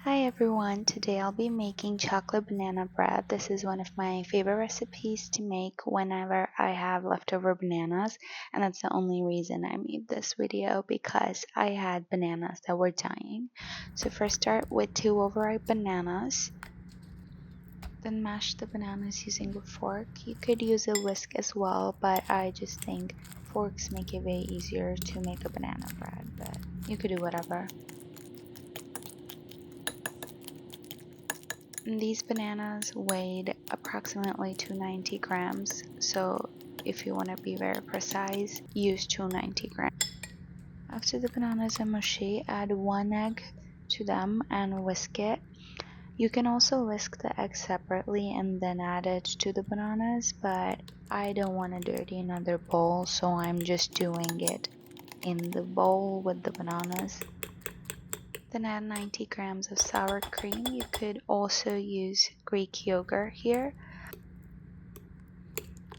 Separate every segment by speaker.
Speaker 1: Hi everyone, today I'll be making chocolate banana bread. This is one of my favorite recipes to make whenever I have leftover bananas, and that's the only reason I made this video because I had bananas that were dying. So first start with 2 overripe bananas, then mash the bananas using a fork. You could use a whisk as well, but I just think forks make it way easier to make a banana bread, but you could do whatever. These bananas weighed approximately 290 grams, so if you want to be very precise, use 290 grams. After the bananas are mushy, add 1 egg to them and whisk it. You can also whisk the egg separately and then add it to the bananas, but I don't want to dirty another bowl, so I'm just doing it in the bowl with the bananas. Then add 90 grams of sour cream. You could also use Greek yogurt here.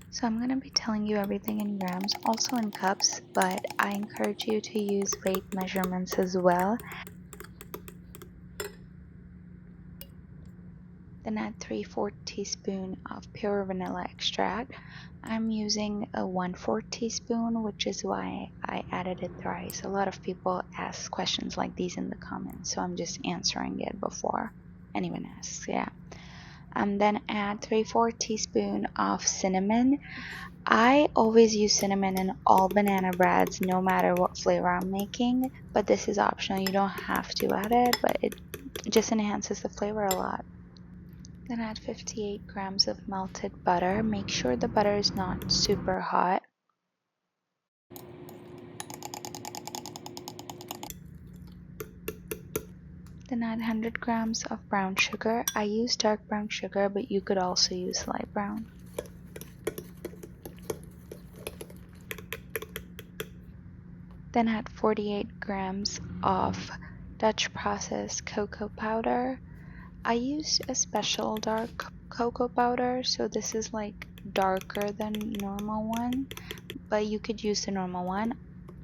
Speaker 1: So I'm going to be telling you everything in grams, also in cups, but I encourage you to use weight measurements as well. Then add 3/4 teaspoon of pure vanilla extract. I'm using a 1/4 teaspoon, which is why I added it thrice. A lot of people ask questions like these in the comments, so I'm just answering it before anyone asks. Yeah. Then add 3/4 teaspoon of cinnamon. I always use cinnamon in all banana breads, no matter what flavor I'm making, but this is optional. You don't have to add it, but it just enhances the flavor a lot. Then add 58 grams of melted butter. Make sure the butter is not super hot. Then add 100 grams of brown sugar. I use dark brown sugar, but you could also use light brown. Then add 48 grams of Dutch processed cocoa powder. I use a special dark cocoa powder, so this is like darker than normal one, but you could use the normal one.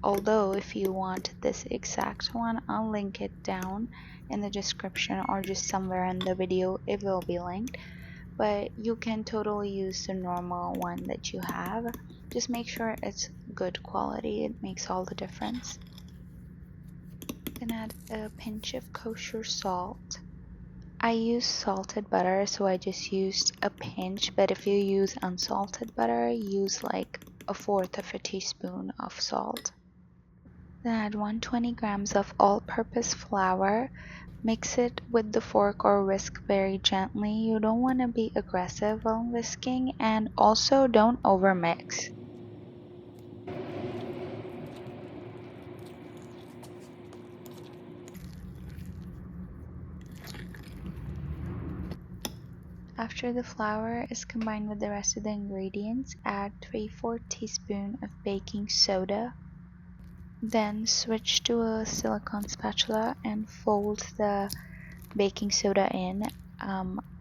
Speaker 1: Although if you want this exact one, I'll link it down in the description or just somewhere in the video, it will be linked. But you can totally use the normal one that you have. Just make sure it's good quality, it makes all the difference. Then add a pinch of kosher salt. I use salted butter, so I just used a pinch, but if you use unsalted butter, use like 1/4 of a teaspoon of salt. Then add 120 grams of all-purpose flour. Mix it with the fork or whisk very gently. You don't want to be aggressive while whisking, and also don't overmix. After the flour is combined with the rest of the ingredients, add 3/4 teaspoon of baking soda. Then switch to a silicone spatula and fold the baking soda in.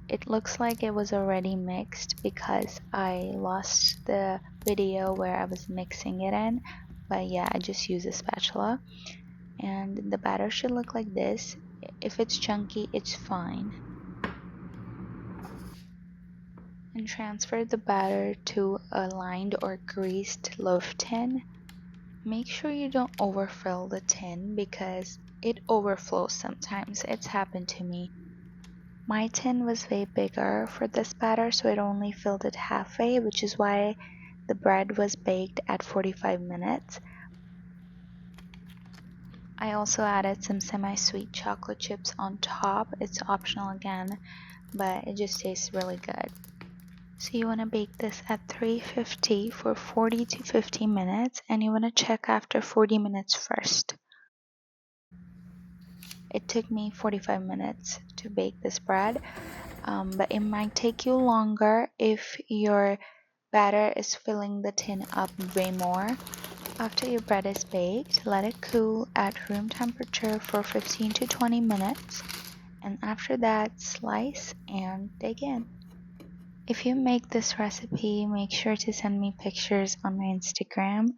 Speaker 1: It looks like it was already mixed because I lost the video where I was mixing it in, but yeah, I just use a spatula. And the batter should look like this. If it's chunky, it's fine. And transfer the batter to a lined or greased loaf tin. Make sure you don't overfill the tin because it overflows sometimes. It's happened to me. My tin was way bigger for this batter, so it only filled it halfway, which is why the bread was baked at 45 minutes. I also added some semi-sweet chocolate chips on top. It's optional again, but it just tastes really good. So you want to bake this at 350 for 40 to 50 minutes, and you want to check after 40 minutes first. It took me 45 minutes to bake this bread, but it might take you longer if your batter is filling the tin up way more. After your bread is baked, let it cool at room temperature for 15 to 20 minutes, and after that, slice and dig in. If you make this recipe, make sure to send me pictures on my Instagram.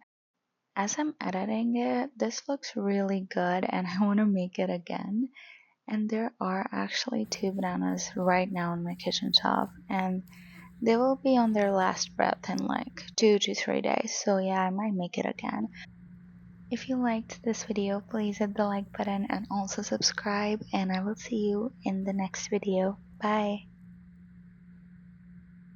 Speaker 1: As I'm editing it, this looks really good and I want to make it again. And there are actually two bananas right now on my kitchen top, and they will be on their last breath in like 2 to 3 days. So yeah, I might make it again. If you liked this video, please hit the like button and also subscribe, and I will see you in the next video. Bye.